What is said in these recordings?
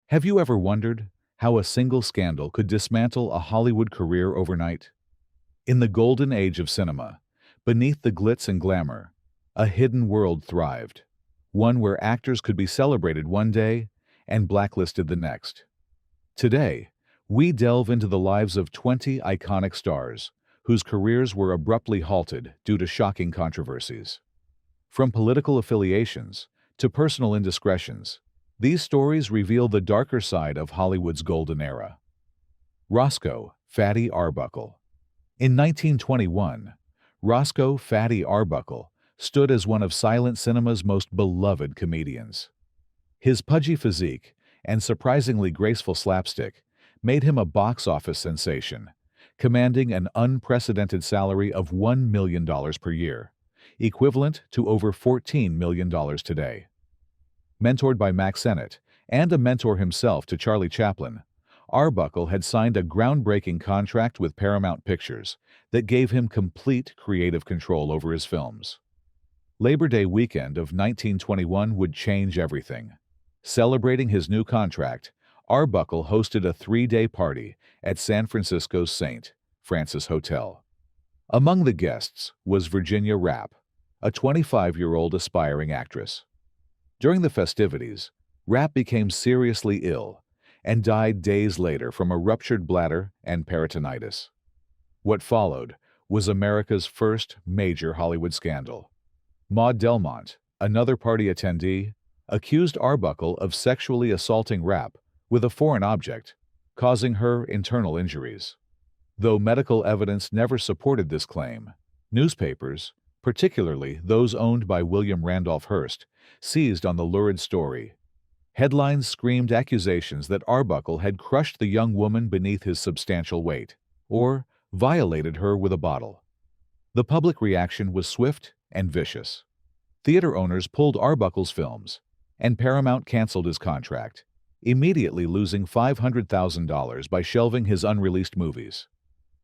Have you ever wondered how a single scandal could dismantle a Hollywood career overnight? In the golden age of cinema, beneath the glitz and glamour, a hidden world thrived, one where actors could be celebrated one day and blacklisted the next. Today, we delve into the lives of 20 iconic stars whose careers were abruptly halted due to shocking controversies. From political affiliations to personal indiscretions, these stories reveal the darker side of Hollywood's golden era. Roscoe "Fatty" Arbuckle. In 1921, Roscoe "Fatty" Arbuckle stood as one of silent cinema's most beloved comedians. His pudgy physique and surprisingly graceful slapstick made him a box office sensation, commanding an unprecedented salary of $1 million per year, equivalent to over $14 million today. Mentored by Mack Sennett and a mentor himself to Charlie Chaplin, Arbuckle had signed a groundbreaking contract with Paramount Pictures that gave him complete creative control over his films. Labor Day weekend of 1921 would change everything. Celebrating his new contract, Arbuckle hosted a 3-day party at San Francisco's St. Francis Hotel. Among the guests was Virginia Rappe, a 25-year-old aspiring actress. During the festivities, Rappe became seriously ill and died days later from a ruptured bladder and peritonitis. What followed was America's first major Hollywood scandal. Maud Delmont, another party attendee, accused Arbuckle of sexually assaulting Rappe with a foreign object, causing her internal injuries. Though medical evidence never supported this claim, newspapers, particularly those owned by William Randolph Hearst, seized on the lurid story. Headlines screamed accusations that Arbuckle had crushed the young woman beneath his substantial weight, or violated her with a bottle. The public reaction was swift and vicious. Theater owners pulled Arbuckle's films, and Paramount canceled his contract, immediately losing $500,000 by shelving his unreleased movies.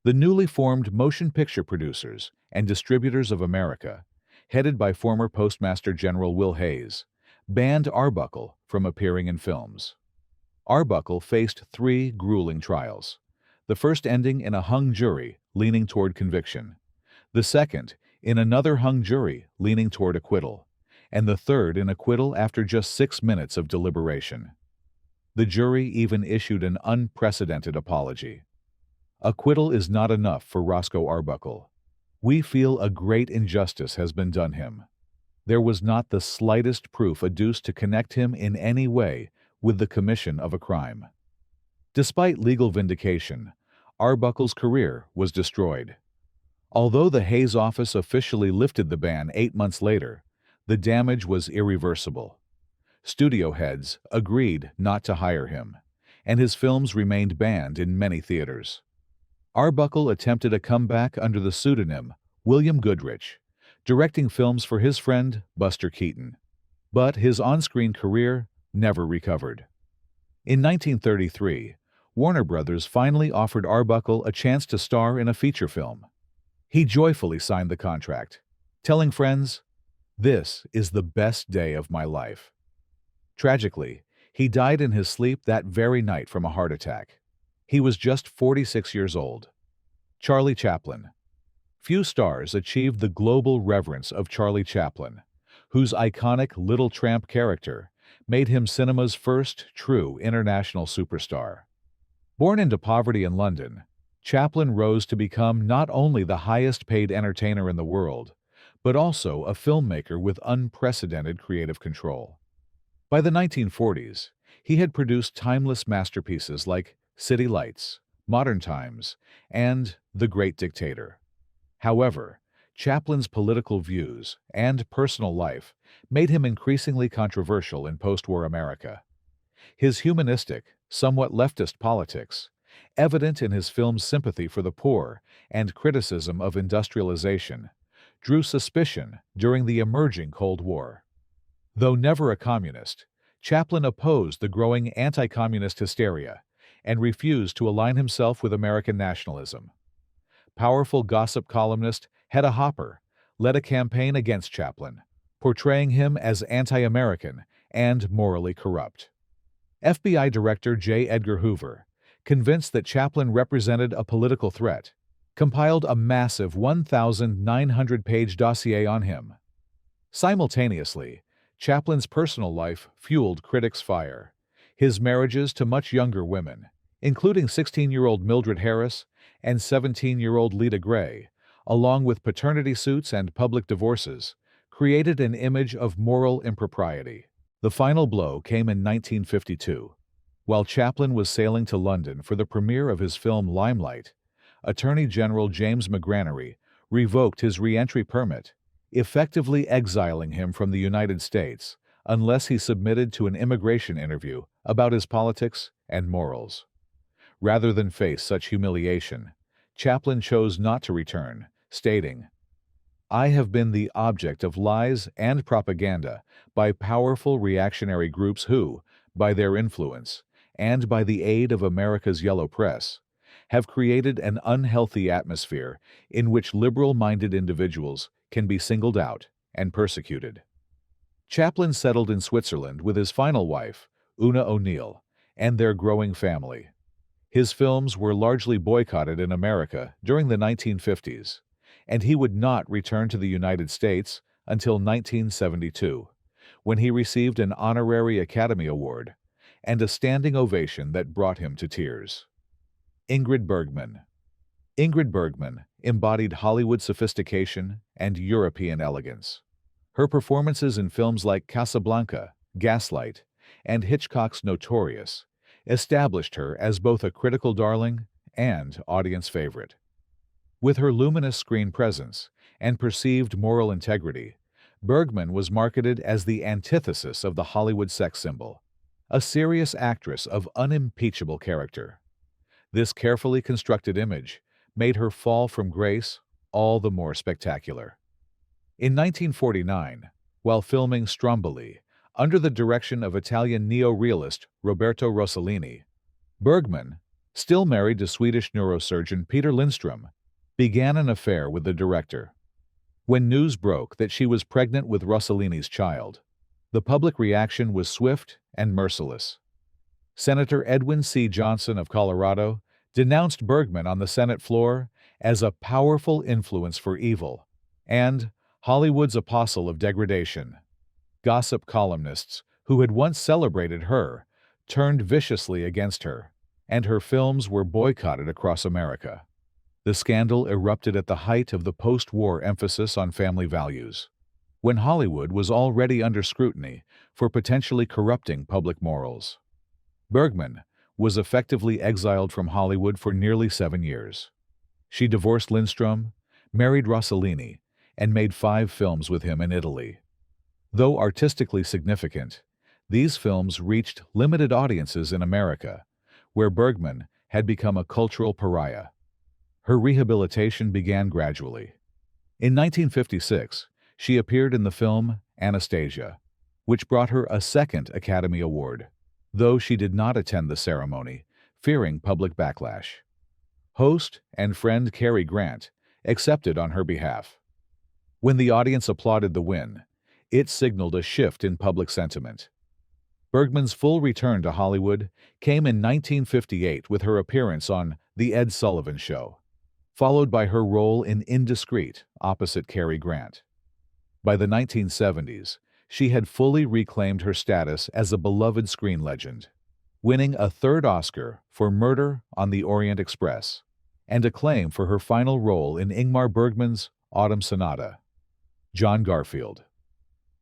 The newly formed Motion Picture Producers and Distributors of America, headed by former Postmaster General Will Hayes, banned Arbuckle from appearing in films. Arbuckle faced 3 grueling trials, the first ending in a hung jury leaning toward conviction, the second in another hung jury leaning toward acquittal, and the third in acquittal after just 6 minutes of deliberation. The jury even issued an unprecedented apology. Acquittal is not enough for Roscoe Arbuckle. We feel a great injustice has been done him. There was not the slightest proof adduced to connect him in any way with the commission of a crime. Despite legal vindication, Arbuckle's career was destroyed. Although the Hayes office officially lifted the ban 8 months later, the damage was irreversible. Studio heads agreed not to hire him, and his films remained banned in many theaters. Arbuckle attempted a comeback under the pseudonym William Goodrich, directing films for his friend Buster Keaton. But his on-screen career never recovered. In 1933, Warner Brothers finally offered Arbuckle a chance to star in a feature film. He joyfully signed the contract, telling friends, "This is the best day of my life." Tragically, he died in his sleep that very night from a heart attack. He was just 46 years old. Charlie Chaplin. Few stars achieved the global reverence of Charlie Chaplin, whose iconic Little Tramp character made him cinema's first true international superstar. Born into poverty in London, Chaplin rose to become not only the highest-paid entertainer in the world, but also a filmmaker with unprecedented creative control. By the 1940s, he had produced timeless masterpieces like City Lights, Modern Times, and The Great Dictator. However, Chaplin's political views and personal life made him increasingly controversial in post-war America. His humanistic, somewhat leftist politics, evident in his film's sympathy for the poor and criticism of industrialization, drew suspicion during the emerging Cold War. Though never a communist, Chaplin opposed the growing anti-communist hysteria and refused to align himself with American nationalism. Powerful gossip columnist Hedda Hopper led a campaign against Chaplin, portraying him as anti-American and morally corrupt. FBI Director J. Edgar Hoover, convinced that Chaplin represented a political threat, compiled a massive 1,900-page dossier on him. Simultaneously, Chaplin's personal life fueled critics' fire. His marriages to much younger women, including 16-year-old Mildred Harris and 17-year-old Leta Gray, along with paternity suits and public divorces, created an image of moral impropriety. The final blow came in 1952. While Chaplin was sailing to London for the premiere of his film Limelight, Attorney General James McGranary revoked his re-entry permit, effectively exiling him from the United States unless he submitted to an immigration interview about his politics and morals. Rather than face such humiliation, Chaplin chose not to return, stating, "I have been the object of lies and propaganda by powerful reactionary groups who, by their influence, and by the aid of America's yellow press, have created an unhealthy atmosphere in which liberal-minded individuals can be singled out and persecuted." Chaplin settled in Switzerland with his final wife, Una O'Neill, and their growing family. His films were largely boycotted in America during the 1950s, and he would not return to the United States until 1972, when he received an honorary Academy Award and a standing ovation that brought him to tears. Ingrid Bergman. Ingrid Bergman embodied Hollywood sophistication and European elegance. Her performances in films like Casablanca, Gaslight, and Hitchcock's Notorious established her as both a critical darling and audience favorite. With her luminous screen presence and perceived moral integrity, Bergman was marketed as the antithesis of the Hollywood sex symbol, a serious actress of unimpeachable character. This carefully constructed image made her fall from grace all the more spectacular. In 1949, while filming Stromboli, under the direction of Italian neo-realist Roberto Rossellini, Bergman, still married to Swedish neurosurgeon Peter Lindström, began an affair with the director. When news broke that she was pregnant with Rossellini's child, the public reaction was swift and merciless. Senator Edwin C. Johnson of Colorado denounced Bergman on the Senate floor as a powerful influence for evil and Hollywood's apostle of degradation. Gossip columnists who had once celebrated her turned viciously against her, and her films were boycotted across America. The scandal erupted at the height of the post-war emphasis on family values, when Hollywood was already under scrutiny for potentially corrupting public morals. Bergman was effectively exiled from Hollywood for nearly 7 years. She divorced Lindström, married Rossellini, and made 5 films with him in Italy. Though artistically significant, these films reached limited audiences in America, where Bergman had become a cultural pariah. Her rehabilitation began gradually. In 1956, she appeared in the film Anastasia, which brought her a second Academy Award, though she did not attend the ceremony, fearing public backlash. Host and friend Cary Grant accepted on her behalf. When the audience applauded the win, it signaled a shift in public sentiment. Bergman's full return to Hollywood came in 1958 with her appearance on The Ed Sullivan Show, followed by her role in Indiscreet opposite Cary Grant. By the 1970s, she had fully reclaimed her status as a beloved screen legend, winning a 3rd Oscar for Murder on the Orient Express and acclaim for her final role in Ingmar Bergman's Autumn Sonata. John Garfield.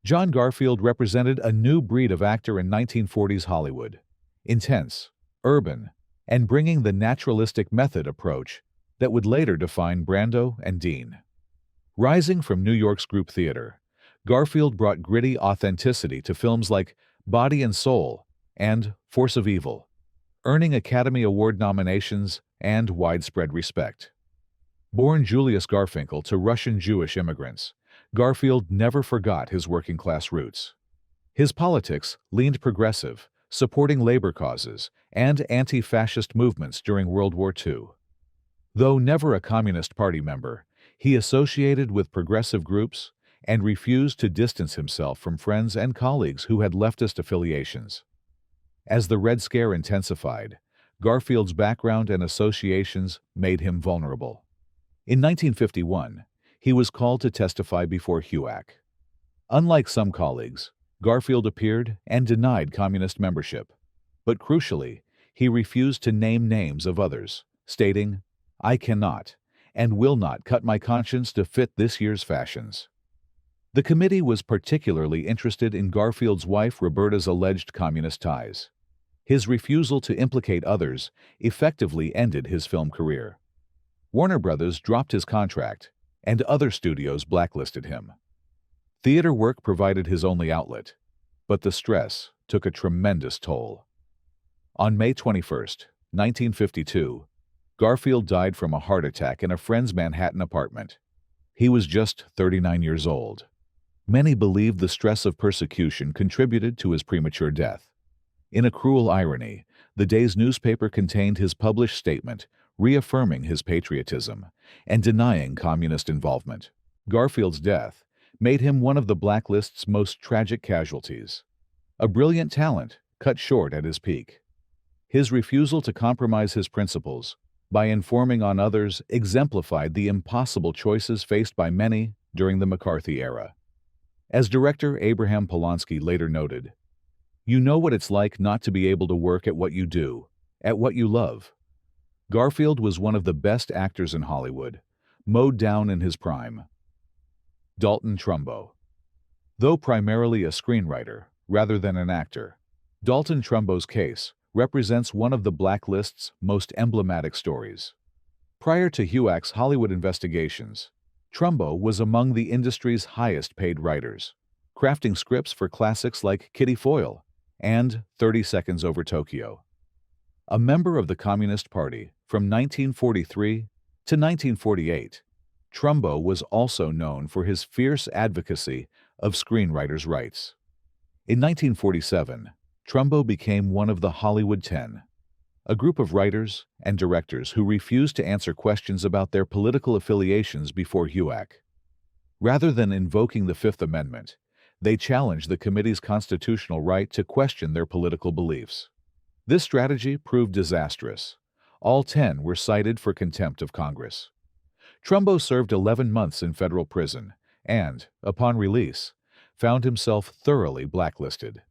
John Garfield represented a new breed of actor in 1940s Hollywood, intense, urban, and bringing the naturalistic method approach that would later define Brando and Dean. Rising from New York's group theater, Garfield brought gritty authenticity to films like Body and Soul and Force of Evil, earning Academy Award nominations and widespread respect. Born Julius Garfinkel to Russian Jewish immigrants, Garfield never forgot his working-class roots. His politics leaned progressive, supporting labor causes and anti-fascist movements during World War II. Though never a Communist Party member, he associated with progressive groups and refused to distance himself from friends and colleagues who had leftist affiliations. As the Red Scare intensified, Garfield's background and associations made him vulnerable. In 1951, he was called to testify before HUAC. Unlike some colleagues, Garfield appeared and denied communist membership. But crucially, he refused to name names of others, stating, "I cannot and will not cut my conscience to fit this year's fashions." The committee was particularly interested in Garfield's wife Roberta's alleged communist ties. His refusal to implicate others effectively ended his film career. Warner Brothers dropped his contract, and other studios blacklisted him. Theater work provided his only outlet, but the stress took a tremendous toll. On May 21, 1952, Garfield died from a heart attack in a friend's Manhattan apartment. He was just 39 years old. Many believe the stress of persecution contributed to his premature death. In a cruel irony, the day's newspaper contained his published statement reaffirming his patriotism and denying communist involvement. Garfield's death made him one of the blacklist's most tragic casualties. A brilliant talent cut short at his peak. His refusal to compromise his principles by informing on others exemplified the impossible choices faced by many during the McCarthy era. As director Abraham Polanski later noted, "You know what it's like not to be able to work at what you do, at what you love." Garfield was one of the best actors in Hollywood, mowed down in his prime. Dalton Trumbo. Though primarily a screenwriter rather than an actor, Dalton Trumbo's case represents one of the blacklist's most emblematic stories. Prior to HUAC's Hollywood investigations, Trumbo was among the industry's highest-paid writers, crafting scripts for classics like Kitty Foyle and 30 Seconds Over Tokyo. A member of the Communist Party from 1943 to 1948, Trumbo was also known for his fierce advocacy of screenwriters' rights. In 1947, Trumbo became one of the Hollywood 10, a group of writers and directors who refused to answer questions about their political affiliations before HUAC. Rather than invoking the Fifth Amendment, they challenged the committee's constitutional right to question their political beliefs. This strategy proved disastrous. All 10 were cited for contempt of Congress. Trumbo served 11 months in federal prison and, upon release, found himself thoroughly blacklisted.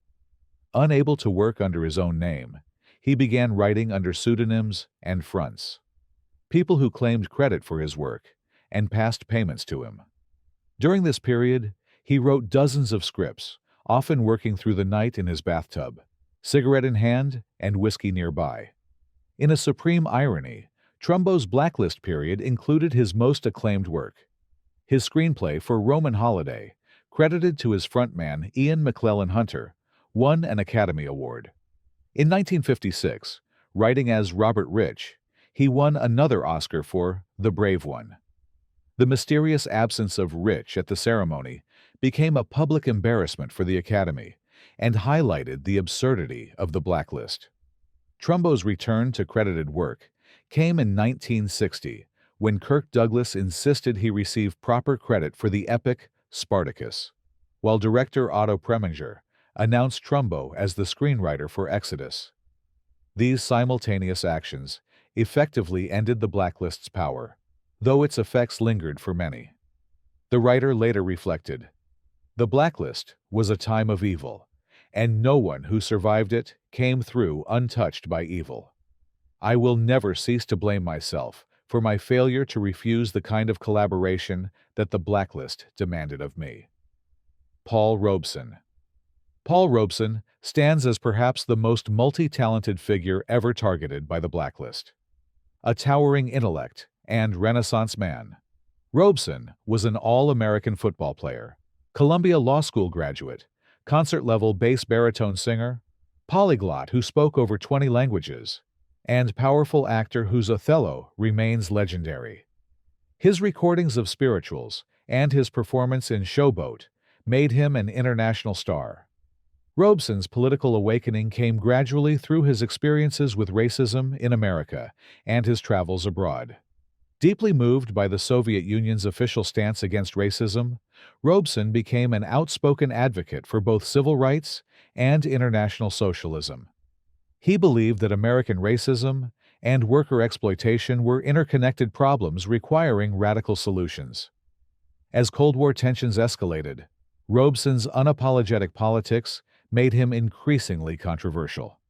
Unable to work under his own name, he began writing under pseudonyms and fronts. People who claimed credit for his work and passed payments to him. During this period, he wrote dozens of scripts, often working through the night in his bathtub, cigarette in hand and whiskey nearby. In a supreme irony, Trumbo's blacklist period included his most acclaimed work. His screenplay for Roman Holiday, credited to his frontman Ian McClellan Hunter, won an Academy Award. In 1956, writing as Robert Rich, he won another Oscar for The Brave One. The mysterious absence of Rich at the ceremony became a public embarrassment for the Academy and highlighted the absurdity of the blacklist. Trumbo's return to credited work came in 1960, when Kirk Douglas insisted he receive proper credit for the epic Spartacus, while director Otto Preminger announced Trumbo as the screenwriter for Exodus. These simultaneous actions effectively ended the blacklist's power, though its effects lingered for many. The writer later reflected, "The blacklist was a time of evil, and no one who survived it came through untouched by evil. I will never cease to blame myself for my failure to refuse the kind of collaboration that the blacklist demanded of me." Paul Robeson. Paul Robeson stands as perhaps the most multi-talented figure ever targeted by the blacklist. A towering intellect and Renaissance man, Robeson was an All-American football player, Columbia Law School graduate, concert-level bass baritone singer, polyglot who spoke over 20 languages, and powerful actor whose Othello remains legendary. His recordings of spirituals and his performance in Showboat made him an international star. Robeson's political awakening came gradually through his experiences with racism in America and his travels abroad. Deeply moved by the Soviet Union's official stance against racism, Robeson became an outspoken advocate for both civil rights and international socialism. He believed that American racism and worker exploitation were interconnected problems requiring radical solutions. As Cold War tensions escalated, Robeson's unapologetic politics made him increasingly controversial.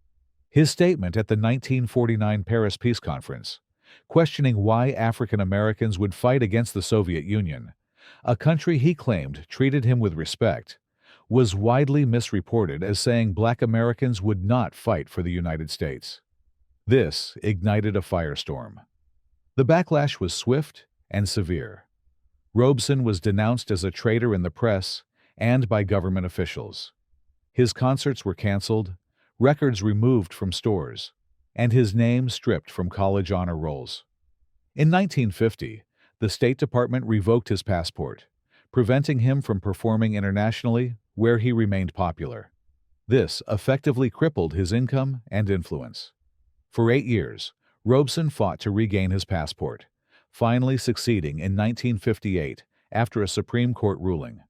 His statement at the 1949 Paris Peace Conference, questioning why African Americans would fight against the Soviet Union, a country he claimed treated him with respect, was widely misreported as saying Black Americans would not fight for the United States. This ignited a firestorm. The backlash was swift and severe. Robeson was denounced as a traitor in the press and by government officials. His concerts were canceled, records removed from stores, and his name stripped from college honor rolls. In 1950, the State Department revoked his passport, preventing him from performing internationally where he remained popular. This effectively crippled his income and influence. For 8 years, Robeson fought to regain his passport, finally succeeding in 1958 after a Supreme Court ruling.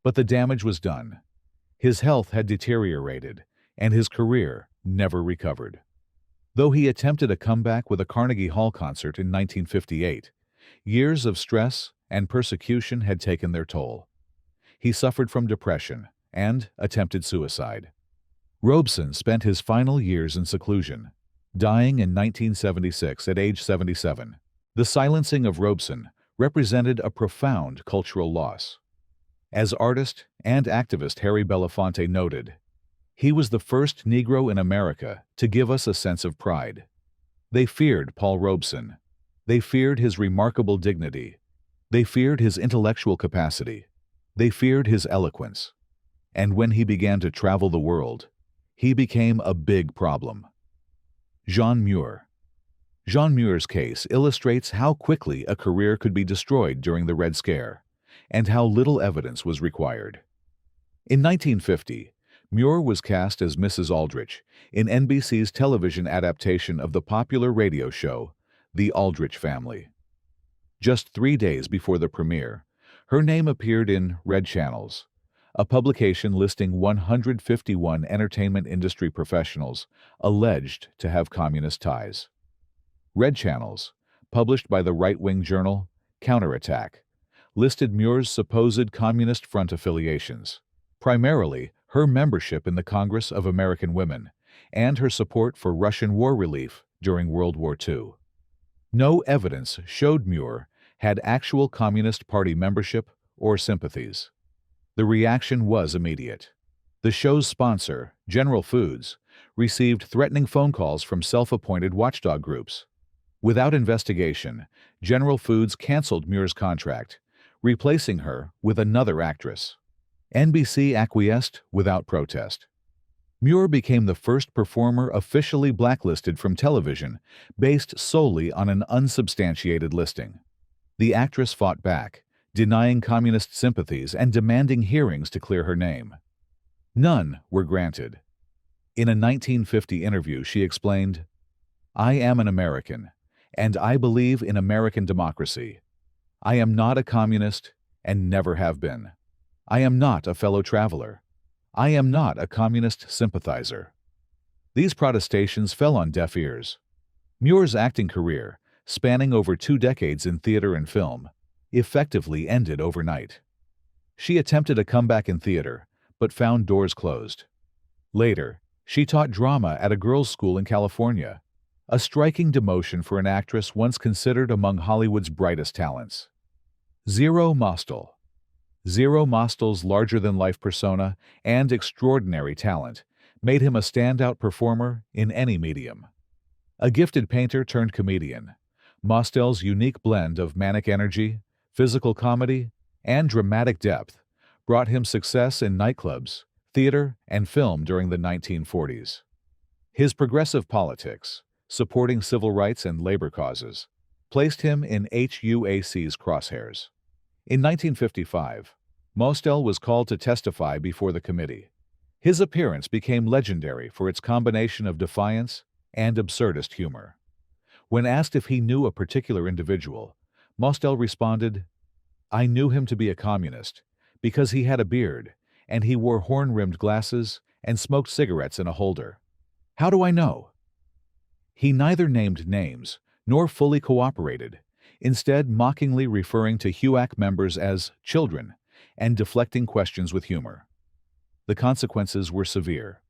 But the damage was done. His health had deteriorated, and his career never recovered. Though he attempted a comeback with a Carnegie Hall concert in 1958, years of stress and persecution had taken their toll. He suffered from depression and attempted suicide. Robeson spent his final years in seclusion, dying in 1976 at age 77. The silencing of Robeson represented a profound cultural loss. As artist and activist Harry Belafonte noted, he was the first Negro in America to give us a sense of pride. They feared Paul Robeson. They feared his remarkable dignity. They feared his intellectual capacity. They feared his eloquence. And when he began to travel the world, he became a big problem. Jean Muir. Jean Muir's case illustrates how quickly a career could be destroyed during the Red Scare, and how little evidence was required. In 1950, Muir was cast as Mrs. Aldrich in NBC's television adaptation of the popular radio show, The Aldrich Family. Just 3 days before the premiere, her name appeared in Red Channels, a publication listing 151 entertainment industry professionals alleged to have communist ties. Red Channels, published by the right-wing journal Counterattack, listed Muir's supposed Communist Front affiliations, primarily her membership in the Congress of American Women and her support for Russian war relief during World War II. No evidence showed Muir had actual Communist Party membership or sympathies. The reaction was immediate. The show's sponsor, General Foods, received threatening phone calls from self-appointed watchdog groups. Without investigation, General Foods canceled Muir's contract, replacing her with another actress. NBC acquiesced without protest. Muir became the first performer officially blacklisted from television based solely on an unsubstantiated listing. The actress fought back, denying communist sympathies and demanding hearings to clear her name. None were granted. In a 1950 interview, she explained, "I am an American, and I believe in American democracy. I am not a communist and never have been. I am not a fellow traveler. I am not a communist sympathizer." These protestations fell on deaf ears. Muir's acting career, spanning over 2 decades in theater and film, effectively ended overnight. She attempted a comeback in theater, but found doors closed. Later, she taught drama at a girls' school in California, a striking demotion for an actress once considered among Hollywood's brightest talents. Zero Mostel. Zero Mostel's larger-than-life persona and extraordinary talent made him a standout performer in any medium. A gifted painter turned comedian, Mostel's unique blend of manic energy, physical comedy, and dramatic depth brought him success in nightclubs, theater, and film during the 1940s. His progressive politics, supporting civil rights and labor causes, placed him in HUAC's crosshairs. In 1955, Mostel was called to testify before the committee. His appearance became legendary for its combination of defiance and absurdist humor. When asked if he knew a particular individual, Mostel responded, "I knew him to be a communist because he had a beard and he wore horn-rimmed glasses and smoked cigarettes in a holder. How do I know? He neither named names nor fully cooperated, instead mockingly referring to HUAC members as children and deflecting questions with humor. The consequences were severe.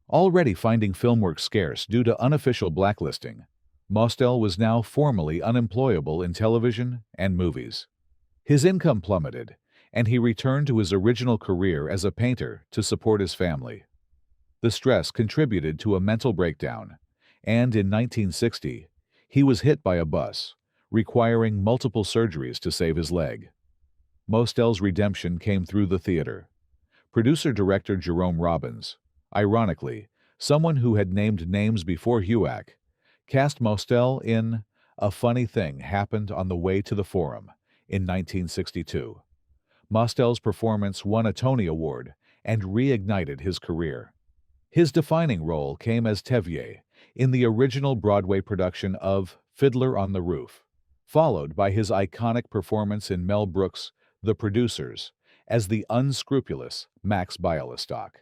Already finding film work scarce due to unofficial blacklisting, Mostel was now formally unemployable in television and movies. His income plummeted, and he returned to his original career as a painter to support his family. The stress contributed to a mental breakdown, and in 1960, he was hit by a bus, requiring multiple surgeries to save his leg. Mostel's redemption came through the theater. Producer-director Jerome Robbins, ironically, someone who had named names before HUAC, cast Mostel in A Funny Thing Happened on the Way to the Forum in 1962. Mostel's performance won a Tony Award and reignited his career. His defining role came as Tevier in the original Broadway production of Fiddler on the Roof, followed by his iconic performance in Mel Brooks' The Producers as the unscrupulous Max Bialystock.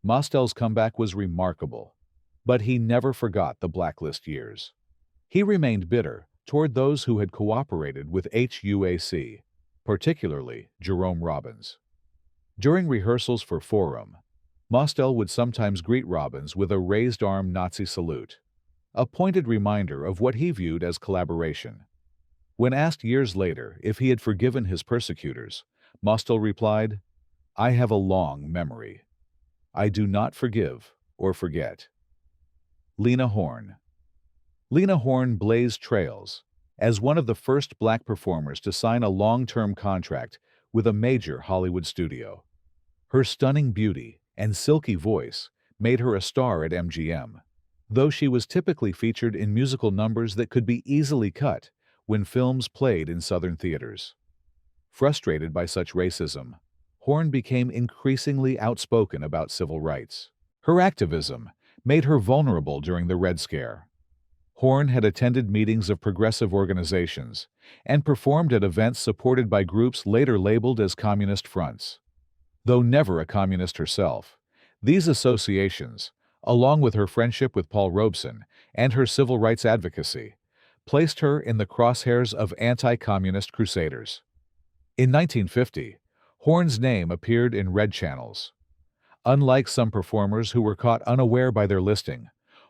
Mostel's comeback was remarkable, but he never forgot the blacklist years. He remained bitter toward those who had cooperated with HUAC, particularly Jerome Robbins. During rehearsals for Forum, Mostel would sometimes greet Robbins with a raised-arm Nazi salute, a pointed reminder of what he viewed as collaboration. When asked years later if he had forgiven his persecutors, Mostel replied, "I have a long memory. I do not forgive or forget." Lena Horne. Lena Horne blazed trails as one of the first black performers to sign a long-term contract with a major Hollywood studio. Her stunning beauty and silky voice made her a star at MGM, though she was typically featured in musical numbers that could be easily cut when films played in Southern theaters. Frustrated by such racism, Horne became increasingly outspoken about civil rights. Her activism made her vulnerable during the Red Scare. Horne had attended meetings of progressive organizations and performed at events supported by groups later labeled as communist fronts. Though never a communist herself, these associations, along with her friendship with Paul Robeson and her civil rights advocacy, placed her in the crosshairs of anti-communist crusaders. In 1950, Horne's name appeared in red channels. Unlike some performers who were caught unaware by their listing,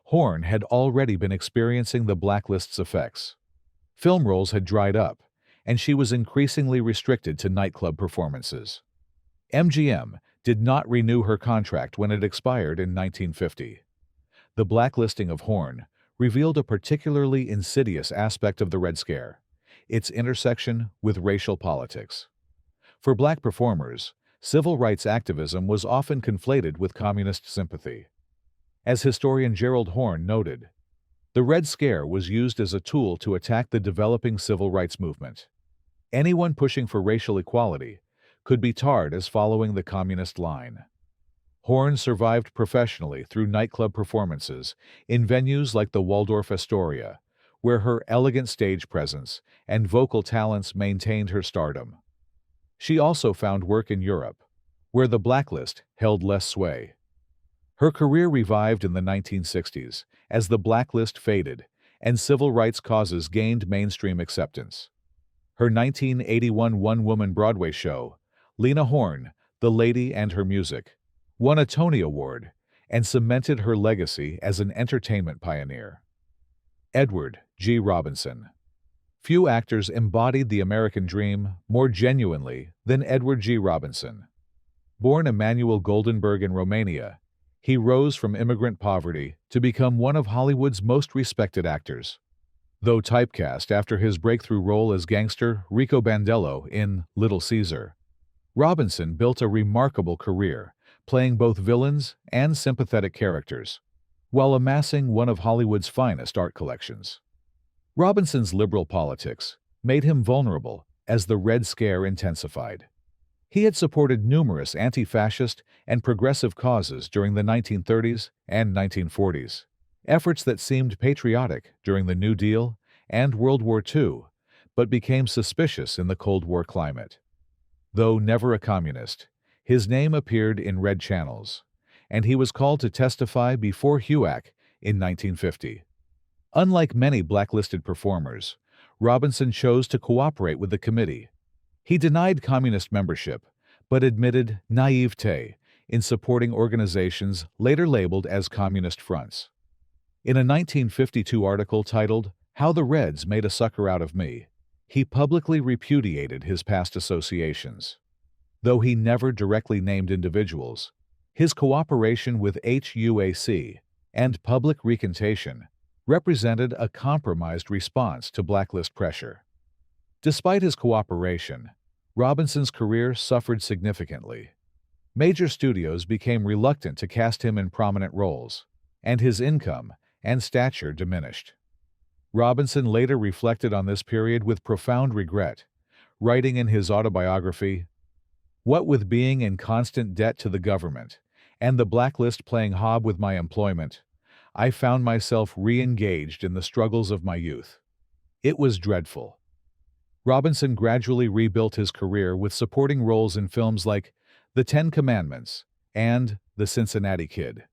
Horne had already been experiencing the blacklist's effects. Film roles had dried up, and she was increasingly restricted to nightclub performances. MGM did not renew her contract when it expired in 1950. The blacklisting of Horne revealed a particularly insidious aspect of the Red Scare, its intersection with racial politics. For black performers, civil rights activism was often conflated with communist sympathy. As historian Gerald Horne noted, the Red Scare was used as a tool to attack the developing civil rights movement. Anyone pushing for racial equality could be tarred as following the communist line. Horne survived professionally through nightclub performances in venues like the Waldorf Astoria, where her elegant stage presence and vocal talents maintained her stardom. She also found work in Europe, where the blacklist held less sway. Her career revived in the 1960s as the blacklist faded and civil rights causes gained mainstream acceptance. Her 1981 one-woman Broadway show, Lena Horne, The Lady and Her Music, won a Tony Award and cemented her legacy as an entertainment pioneer. Edward G. Robinson. Few actors embodied the American dream more genuinely than Edward G. Robinson. Born Emanuel Goldenberg in Romania, he rose from immigrant poverty to become one of Hollywood's most respected actors. Though typecast after his breakthrough role as gangster Rico Bandello in Little Caesar, Robinson built a remarkable career, playing both villains and sympathetic characters, while amassing one of Hollywood's finest art collections. Robinson's liberal politics made him vulnerable as the Red Scare intensified. He had supported numerous anti-fascist and progressive causes during the 1930s and 1940s, efforts that seemed patriotic during the New Deal and World War II, but became suspicious in the Cold War climate. Though never a communist, his name appeared in red channels, and he was called to testify before HUAC in 1950. Unlike many blacklisted performers, Robeson chose to cooperate with the committee. He denied communist membership, but admitted naivete in supporting organizations later labeled as communist fronts. In a 1952 article titled, "How the Reds Made a Sucker Out of Me," he publicly repudiated his past associations. Though he never directly named individuals, his cooperation with HUAC and public recantation represented a compromised response to blacklist pressure. Despite his cooperation, Robeson's career suffered significantly. Major studios became reluctant to cast him in prominent roles, and his income and stature diminished. Robeson later reflected on this period with profound regret, writing in his autobiography, "What with being in constant debt to the government, and the blacklist playing hob with my employment, I found myself re-engaged in the struggles of my youth. It was dreadful." Robeson gradually rebuilt his career with supporting roles in films like The 10 Commandments and The Cincinnati Kid.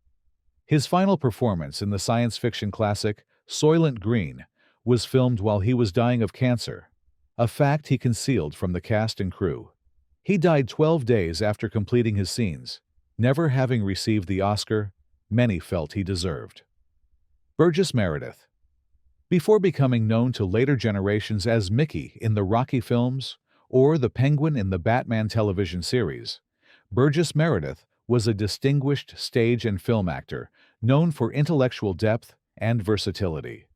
His final performance in the science fiction classic Soylent Green was filmed while he was dying of cancer, a fact he concealed from the cast and crew. He died 12 days after completing his scenes, never having received the Oscar many felt he deserved. Burgess Meredith. Before becoming known to later generations as Mickey in the Rocky films or the Penguin in the Batman television series, Burgess Meredith was a distinguished stage and film actor known for intellectual depth and versatility.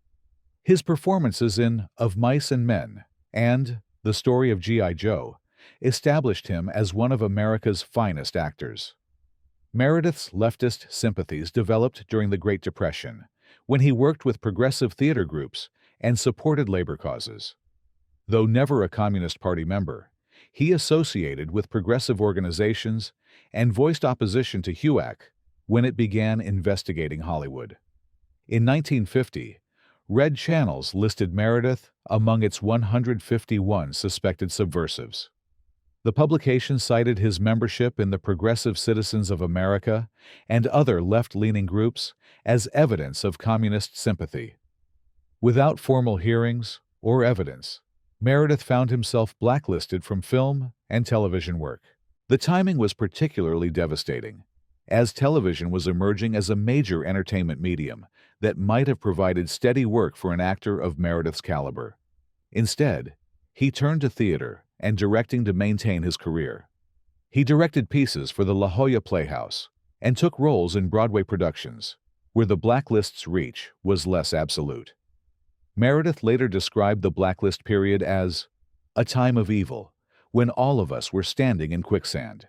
His performances in Of Mice and Men and The Story of G.I. Joe established him as one of America's finest actors. Meredith's leftist sympathies developed during the Great Depression, when he worked with progressive theater groups and supported labor causes. Though never a Communist Party member, he associated with progressive organizations and voiced opposition to HUAC when it began investigating Hollywood. In 1950, Red Channels listed Meredith among its 151 suspected subversives. The publication cited his membership in the Progressive Citizens of America and other left-leaning groups as evidence of communist sympathy. Without formal hearings or evidence, Meredith found himself blacklisted from film and television work. The timing was particularly devastating, as television was emerging as a major entertainment medium that might have provided steady work for an actor of Meredith's caliber. Instead, he turned to theater and directing to maintain his career. He directed pieces for the La Jolla Playhouse and took roles in Broadway productions, where the blacklist's reach was less absolute. Meredith later described the blacklist period as a time of evil, when all of us were standing in quicksand.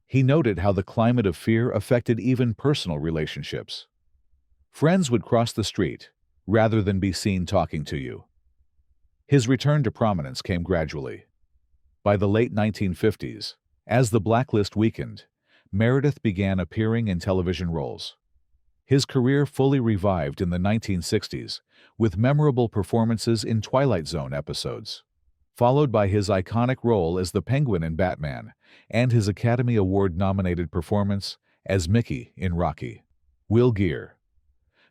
He noted how the climate of fear affected even personal relationships. Friends would cross the street, rather than be seen talking to you. His return to prominence came gradually. By the late 1950s, as the blacklist weakened, Meredith began appearing in television roles. His career fully revived in the 1960s, with memorable performances in Twilight Zone episodes, followed by his iconic role as the Penguin in Batman and his Academy Award-nominated performance as Mickey in Rocky. Geer.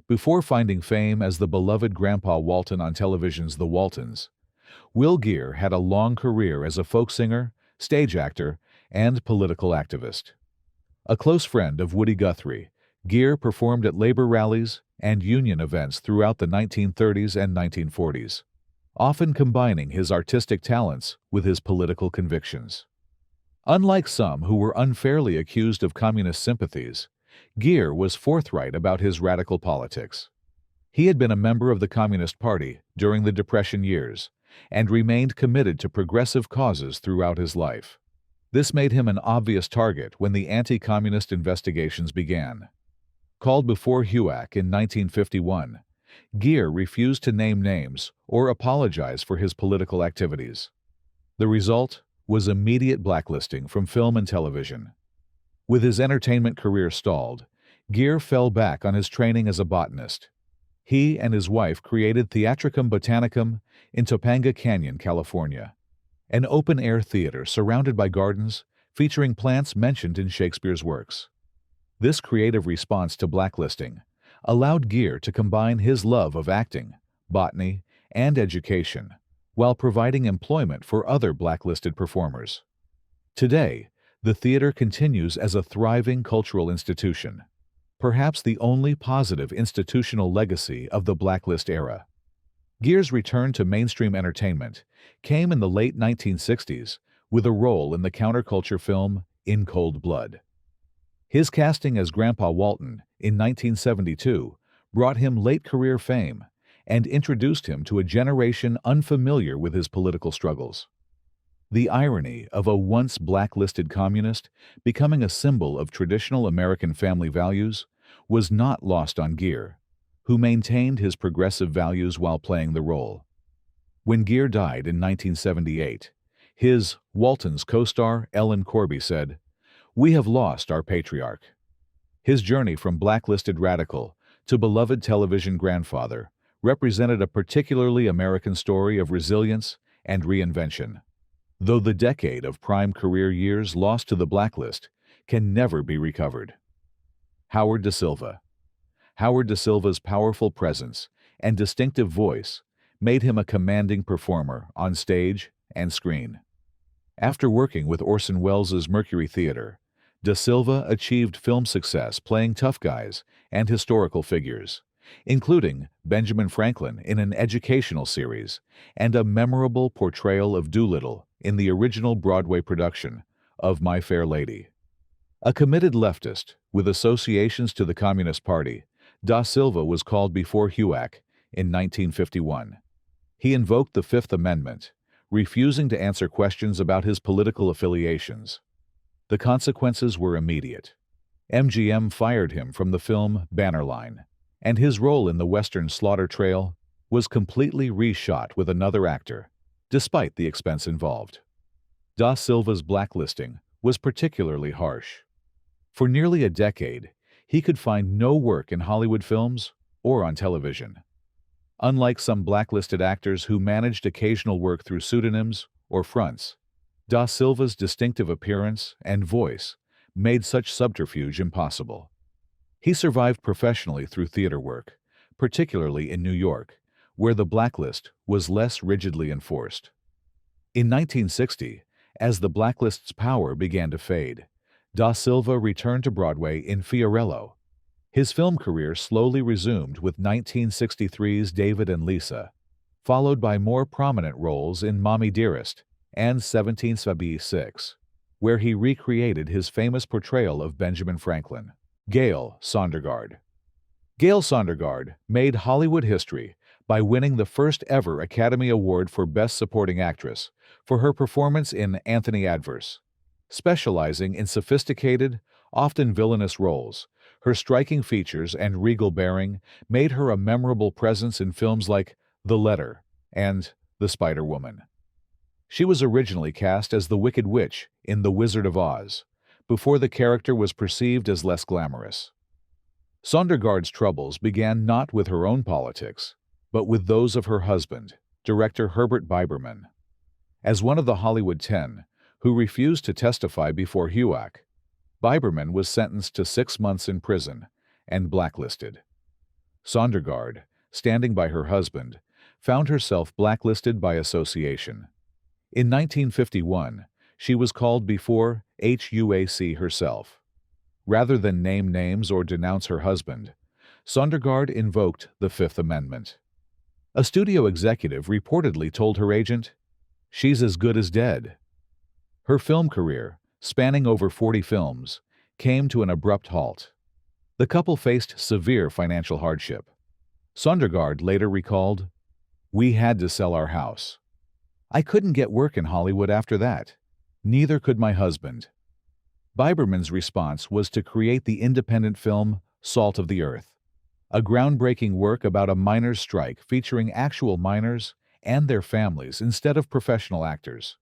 Before finding fame as the beloved Grandpa Walton on television's The Waltons, Geer had a long career as a folk singer, stage actor, and political activist. A close friend of Woody Guthrie, Geer performed at labor rallies and union events throughout the 1930s and 1940s, often combining his artistic talents with his political convictions. Unlike some who were unfairly accused of communist sympathies, Geer was forthright about his radical politics. He had been a member of the Communist Party during the Depression years and remained committed to progressive causes throughout his life. This made him an obvious target when the anti-communist investigations began. Called before HUAC in 1951, Geer refused to name names or apologize for his political activities. The result was immediate blacklisting from film and television. With his entertainment career stalled, Geer fell back on his training as a botanist. He and his wife created Theatricum Botanicum in Topanga Canyon, California, an open-air theater surrounded by gardens featuring plants mentioned in Shakespeare's works. This creative response to blacklisting allowed Geer to combine his love of acting, botany, and education while providing employment for other blacklisted performers. Today, the theater continues as a thriving cultural institution, perhaps the only positive institutional legacy of the blacklist era. Geer's return to mainstream entertainment came in the late 1960s with a role in the counterculture film In Cold Blood. His casting as Grandpa Walton in 1972 brought him late career fame and introduced him to a generation unfamiliar with his political struggles. The irony of a once blacklisted communist becoming a symbol of traditional American family values was not lost on Geer, who maintained his progressive values while playing the role. When Geer died in 1978, his Walton's co-star Ellen Corby said, "We have lost our patriarch." His journey from blacklisted radical to beloved television grandfather represented a particularly American story of resilience and reinvention. Though the decade of prime career years lost to the blacklist can never be recovered. Howard Da Silva. Howard Da Silva's powerful presence and distinctive voice made him a commanding performer on stage and screen. After working with Orson Welles' Mercury Theater, Da Silva achieved film success playing tough guys and historical figures, including Benjamin Franklin in an educational series and a memorable portrayal of Doolittle in the original Broadway production of My Fair Lady. A committed leftist with associations to the Communist Party, Da Silva was called before HUAC in 1951. He invoked the Fifth Amendment, refusing to answer questions about his political affiliations. The consequences were immediate. MGM fired him from the film Bannerline, and his role in the Western Slaughter Trail was completely reshot with another actor, despite the expense involved. Da Silva's blacklisting was particularly harsh. For nearly a decade, he could find no work in Hollywood films or on television. Unlike some blacklisted actors who managed occasional work through pseudonyms or fronts, Da Silva's distinctive appearance and voice made such subterfuge impossible. He survived professionally through theater work, particularly in New York, where the blacklist was less rigidly enforced. In 1960, as the blacklist's power began to fade, Da Silva returned to Broadway in Fiorello. His film career slowly resumed with 1963's David and Lisa, followed by more prominent roles in Mommy Dearest and 1776, where he recreated his famous portrayal of Benjamin Franklin. Gale Sondergaard. Gale Sondergaard made Hollywood history by winning the first ever Academy Award for Best Supporting Actress for her performance in Anthony Adverse. Specializing in sophisticated, often villainous roles, her striking features and regal bearing made her a memorable presence in films like The Letter and The Spider-Woman. She was originally cast as the Wicked Witch in The Wizard of Oz, before the character was perceived as less glamorous. Sondergaard's troubles began not with her own politics, but with those of her husband, director Herbert Biberman. As one of the Hollywood 10, who refused to testify before HUAC, Biberman was sentenced to 6 months in prison and blacklisted. Sondergaard, standing by her husband, found herself blacklisted by association. In 1951, she was called before HUAC herself. Rather than name names or denounce her husband, Sondergaard invoked the Fifth Amendment. A studio executive reportedly told her agent, "She's as good as dead." Her film career, spanning over 40 films, came to an abrupt halt. The couple faced severe financial hardship. Sondergaard later recalled, "We had to sell our house. I couldn't get work in Hollywood after that. Neither could my husband." Biberman's response was to create the independent film Salt of the Earth, a groundbreaking work about a miners' strike featuring actual miners and their families instead of professional actors.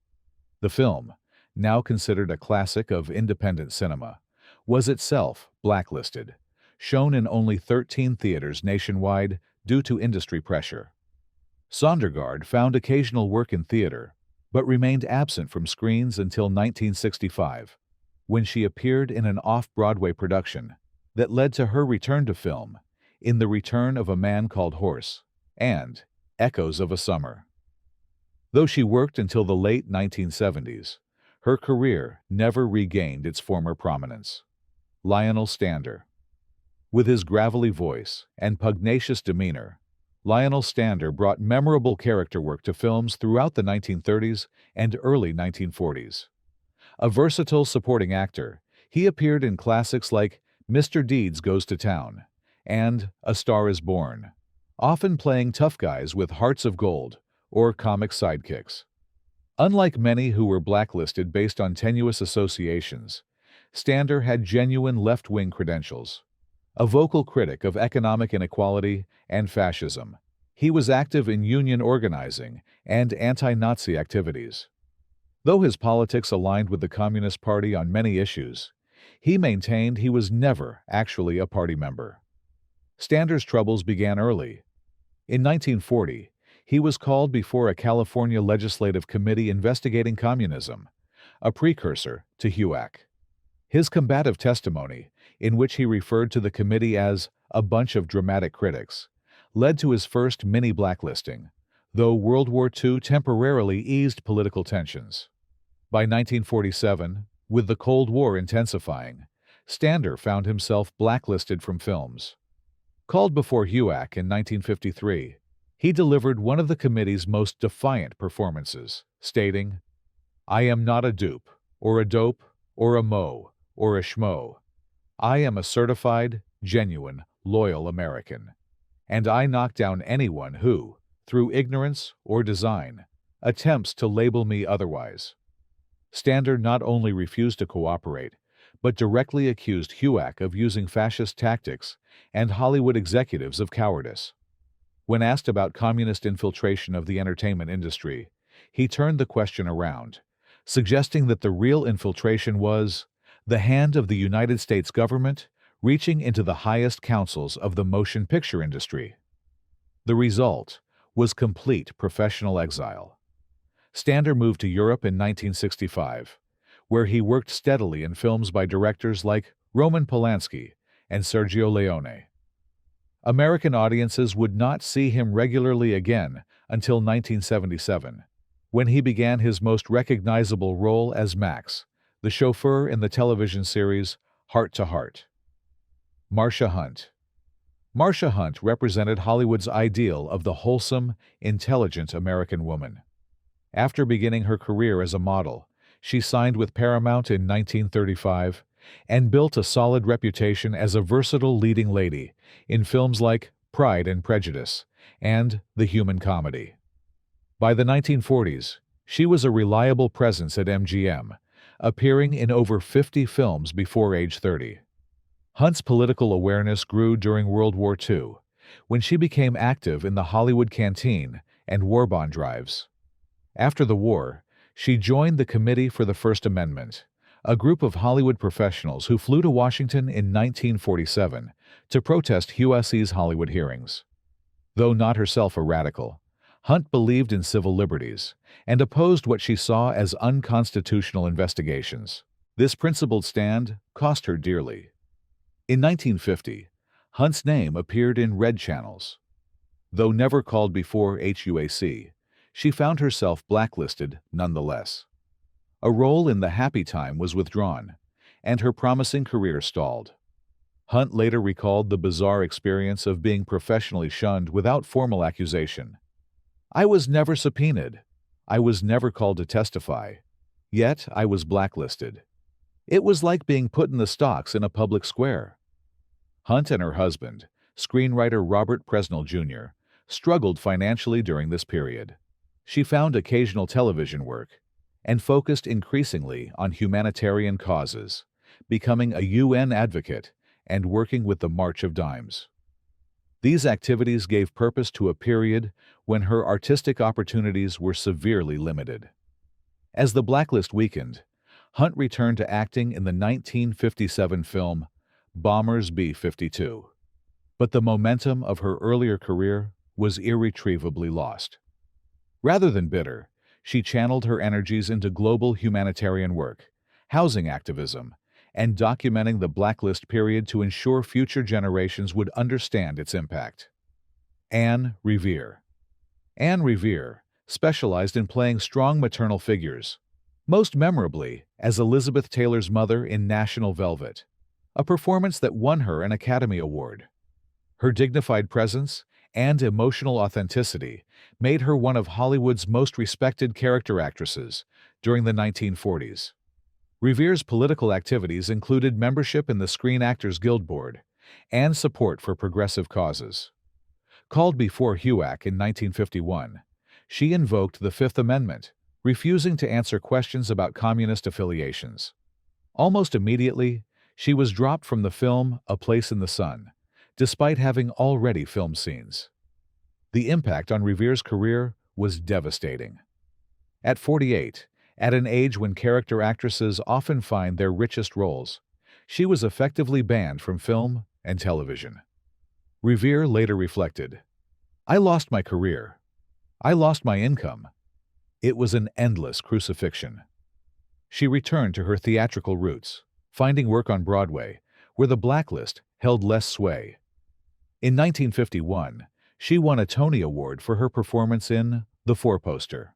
The film, now considered a classic of independent cinema, was itself blacklisted, shown in only 13 theaters nationwide due to industry pressure. Sondergaard found occasional work in theater, but remained absent from screens until 1965, when she appeared in an off-Broadway production, that led to her return to film in The Return of a Man Called Horse and Echoes of a Summer. Though she worked until the late 1970s, her career never regained its former prominence. Lionel Stander. With his gravelly voice and pugnacious demeanor, Lionel Stander brought memorable character work to films throughout the 1930s and early 1940s. A versatile supporting actor, he appeared in classics like Mr. Deeds Goes to Town and A Star is Born, often playing tough guys with hearts of gold or comic sidekicks. Unlike many who were blacklisted based on tenuous associations, Stander had genuine left-wing credentials. A vocal critic of economic inequality and fascism, he was active in union organizing and anti-Nazi activities. Though his politics aligned with the Communist Party on many issues, he maintained he was never actually a party member. Stander's troubles began early. In 1940, he was called before a California legislative committee investigating communism, a precursor to HUAC. His combative testimony, in which he referred to the committee as a bunch of dramatic critics, led to his first mini-blacklisting, though World War II temporarily eased political tensions. By 1947, with the Cold War intensifying, Stander found himself blacklisted from films. Called before HUAC in 1953, he delivered one of the committee's most defiant performances, stating, "I am not a dupe, or a dope, or a mo, or a schmo. I am a certified, genuine, loyal American, and I knock down anyone who, through ignorance or design, attempts to label me otherwise." Stander not only refused to cooperate, but directly accused HUAC of using fascist tactics and Hollywood executives of cowardice. When asked about communist infiltration of the entertainment industry, he turned the question around, suggesting that the real infiltration was the hand of the United States government reaching into the highest councils of the motion picture industry. The result was complete professional exile. Stander moved to Europe in 1965, where he worked steadily in films by directors like Roman Polanski and Sergio Leone. American audiences would not see him regularly again until 1977, when he began his most recognizable role as Max, the chauffeur in the television series Heart to Heart. Marsha Hunt. Marsha Hunt represented Hollywood's ideal of the wholesome, intelligent American woman. After beginning her career as a model, she signed with Paramount in 1935 and built a solid reputation as a versatile leading lady in films like Pride and Prejudice and The Human Comedy. By the 1940s, she was a reliable presence at MGM, appearing in over 50 films before age 30. Hunt's political awareness grew during World War II, when she became active in the Hollywood Canteen and war bond drives. After the war, she joined the Committee for the First Amendment, a group of Hollywood professionals who flew to Washington in 1947 to protest HUAC's Hollywood hearings. Though not herself a radical, Hunt believed in civil liberties and opposed what she saw as unconstitutional investigations. This principled stand cost her dearly. In 1950, Hunt's name appeared in red channels. Though never called before HUAC, she found herself blacklisted nonetheless. A role in The Happy Time was withdrawn, and her promising career stalled. Hunt later recalled the bizarre experience of being professionally shunned without formal accusation. "I was never subpoenaed. I was never called to testify. Yet I was blacklisted. It was like being put in the stocks in a public square." Hunt and her husband, screenwriter Robert Presnell Jr., struggled financially during this period. She found occasional television work and focused increasingly on humanitarian causes, becoming a UN advocate and working with the March of Dimes. These activities gave purpose to a period when her artistic opportunities were severely limited. As the blacklist weakened, Hunt returned to acting in the 1957 film Bombers B-52. But the momentum of her earlier career was irretrievably lost. Rather than bitter, she channeled her energies into global humanitarian work, housing activism, and documenting the blacklist period to ensure future generations would understand its impact. Revere. Anne Revere specialized in playing strong maternal figures, most memorably as Elizabeth Taylor's mother in National Velvet, a performance that won her an Academy Award. Her dignified presence and emotional authenticity made her one of Hollywood's most respected character actresses during the 1940s. Revere's political activities included membership in the Screen Actors Guild Board and support for progressive causes. Called before HUAC in 1951, she invoked the Fifth Amendment, refusing to answer questions about communist affiliations. Almost immediately, she was dropped from the film A Place in the Sun, despite having already filmed scenes. The impact on Revere's career was devastating. At 48, at an age when character actresses often find their richest roles, she was effectively banned from film and television. Revere later reflected, "I lost my career. I lost my income. It was an endless crucifixion." She returned to her theatrical roots, finding work on Broadway, where the blacklist held less sway. In 1951, she won a Tony Award for her performance in The Four-Poster.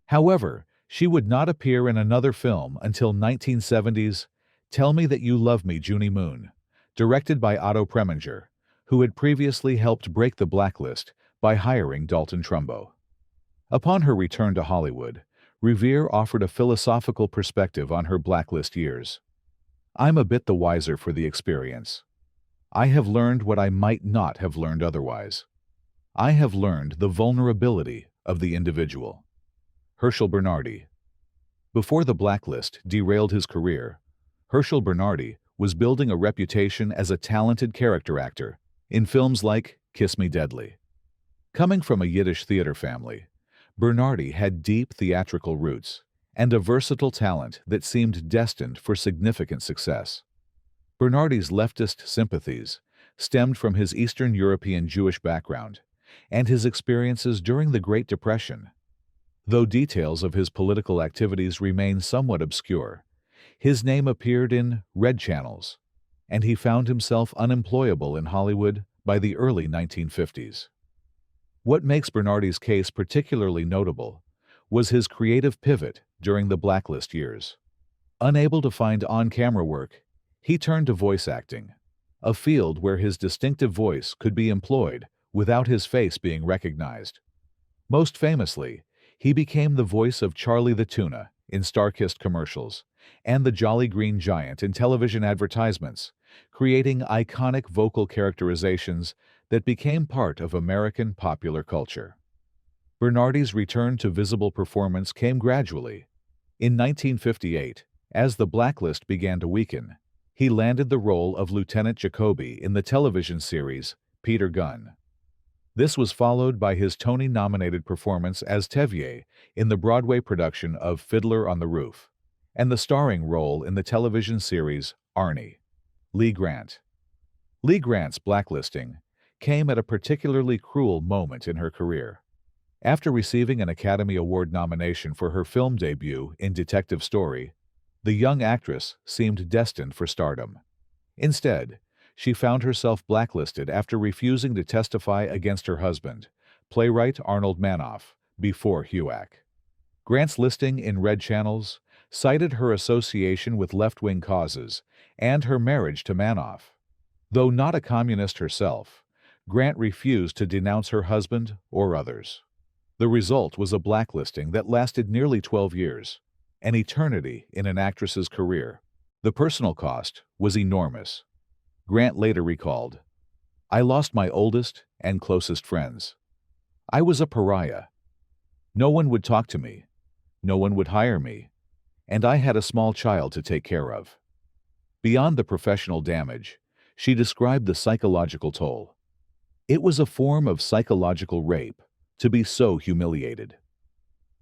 However, she would not appear in another film until 1970's Tell Me That You Love Me, Junie Moon, directed by Otto Preminger, who had previously helped break the blacklist by hiring Dalton Trumbo. Upon her return to Hollywood, Revere offered a philosophical perspective on her blacklist years. "I'm a bit the wiser for the experience. I have learned what I might not have learned otherwise. I have learned the vulnerability of the individual." Herschel Bernardi. Before the blacklist derailed his career, Herschel Bernardi was building a reputation as a talented character actor in films like Kiss Me Deadly. Coming from a Yiddish theater family, Bernardi had deep theatrical roots and a versatile talent that seemed destined for significant success. Bernardi's leftist sympathies stemmed from his Eastern European Jewish background and his experiences during the Great Depression. Though details of his political activities remain somewhat obscure, his name appeared in red channels, and he found himself unemployable in Hollywood by the early 1950s. What makes Bernardi's case particularly notable was his creative pivot during the blacklist years. Unable to find on-camera work, he turned to voice acting, a field where his distinctive voice could be employed without his face being recognized. Most famously, he became the voice of Charlie the Tuna in Starkist commercials and the Jolly Green Giant in television advertisements, creating iconic vocal characterizations that became part of American popular culture. Bernardi's return to visible performance came gradually. In 1958, as the blacklist began to weaken, he landed the role of Lieutenant Jacoby in the television series Peter Gunn. This was followed by his Tony-nominated performance as Tevier in the Broadway production of Fiddler on the Roof, and the starring role in the television series Arnie. Lee Grant. Lee Grant's blacklisting came at a particularly cruel moment in her career. After receiving an Academy Award nomination for her film debut in Detective Story, the young actress seemed destined for stardom. Instead, she found herself blacklisted after refusing to testify against her husband, playwright Arnold Manoff, before HUAC. Grant's listing in red channels cited her association with left-wing causes and her marriage to Manoff. Though not a communist herself, Grant refused to denounce her husband or others. The result was a blacklisting that lasted nearly 12 years, an eternity in an actress's career. The personal cost was enormous. Grant later recalled, "I lost my oldest and closest friends. I was a pariah. No one would talk to me. No one would hire me. And I had a small child to take care of." Beyond the professional damage, she described the psychological toll. It was a form of psychological rape to be so humiliated.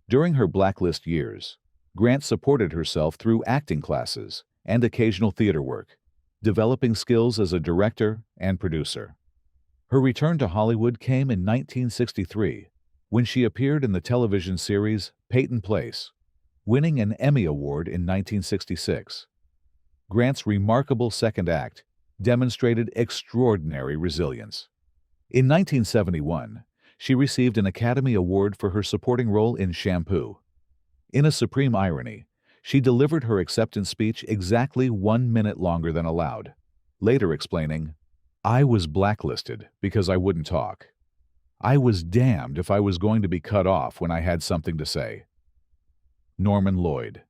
During her blacklist years, Grant supported herself through acting classes and occasional theater work, developing skills as a director and producer. Her return to Hollywood came in 1963, when she appeared in the television series Peyton Place, winning an Emmy Award in 1966. Grant's remarkable second act demonstrated extraordinary resilience. In 1971, she received an Academy Award for her supporting role in Shampoo. In a supreme irony, she delivered her acceptance speech exactly 1 minute longer than allowed, later explaining, "I was blacklisted because I wouldn't talk. I was damned if I was going to be cut off when I had something to say." Norman Lloyd.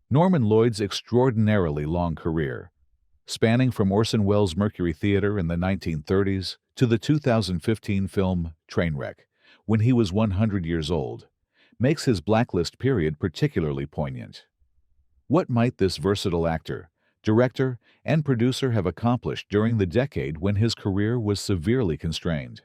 Norman Lloyd's extraordinarily long career, spanning from Orson Welles' Mercury Theater in the 1930s to the 2015 film Trainwreck, when he was 100 years old, makes his blacklist period particularly poignant. What might this versatile actor, director, and producer have accomplished during the decade when his career was severely constrained?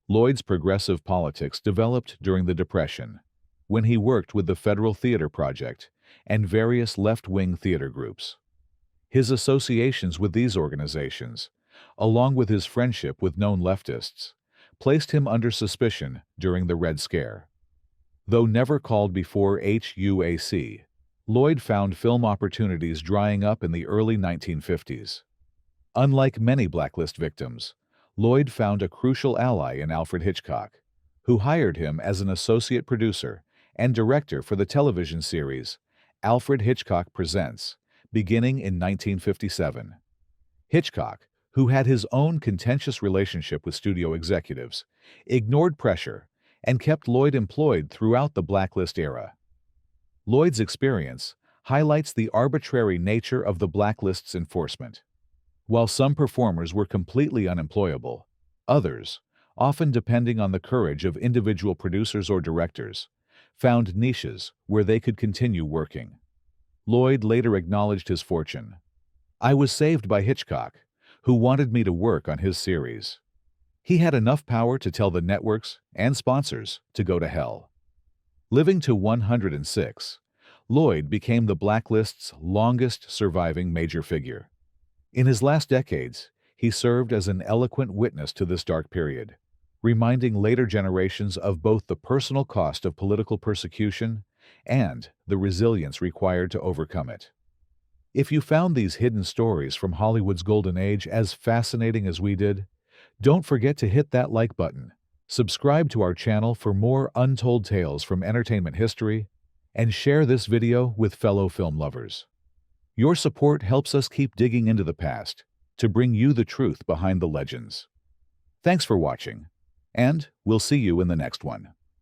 Lloyd's progressive politics developed during the Depression, when he worked with the Federal Theater Project and various left-wing theater groups. His associations with these organizations, along with his friendship with known leftists, placed him under suspicion during the Red Scare. Though never called before HUAC, Lloyd found film opportunities drying up in the early 1950s. Unlike many blacklist victims, Lloyd found a crucial ally in Alfred Hitchcock, who hired him as an associate producer and director for the television series Alfred Hitchcock Presents, beginning in 1957. Hitchcock, who had his own contentious relationship with studio executives, ignored pressure and kept Lloyd employed throughout the blacklist era. Lloyd's experience highlights the arbitrary nature of the blacklist's enforcement. While some performers were completely unemployable, others, often depending on the courage of individual producers or directors, found niches where they could continue working. Lloyd later acknowledged his fortune. "I was saved by Hitchcock, who wanted me to work on his series. He had enough power to tell the networks and sponsors to go to hell." Living to 106, Lloyd became the blacklist's longest surviving major figure. In his last decades, he served as an eloquent witness to this dark period, reminding later generations of both the personal cost of political persecution and the resilience required to overcome it. If you found these hidden stories from Hollywood's golden age as fascinating as we did, don't forget to hit that like button, subscribe to our channel for more untold tales from entertainment history, and share this video with fellow film lovers. Your support helps us keep digging into the past to bring you the truth behind the legends. Thanks for watching, and we'll see you in the next one.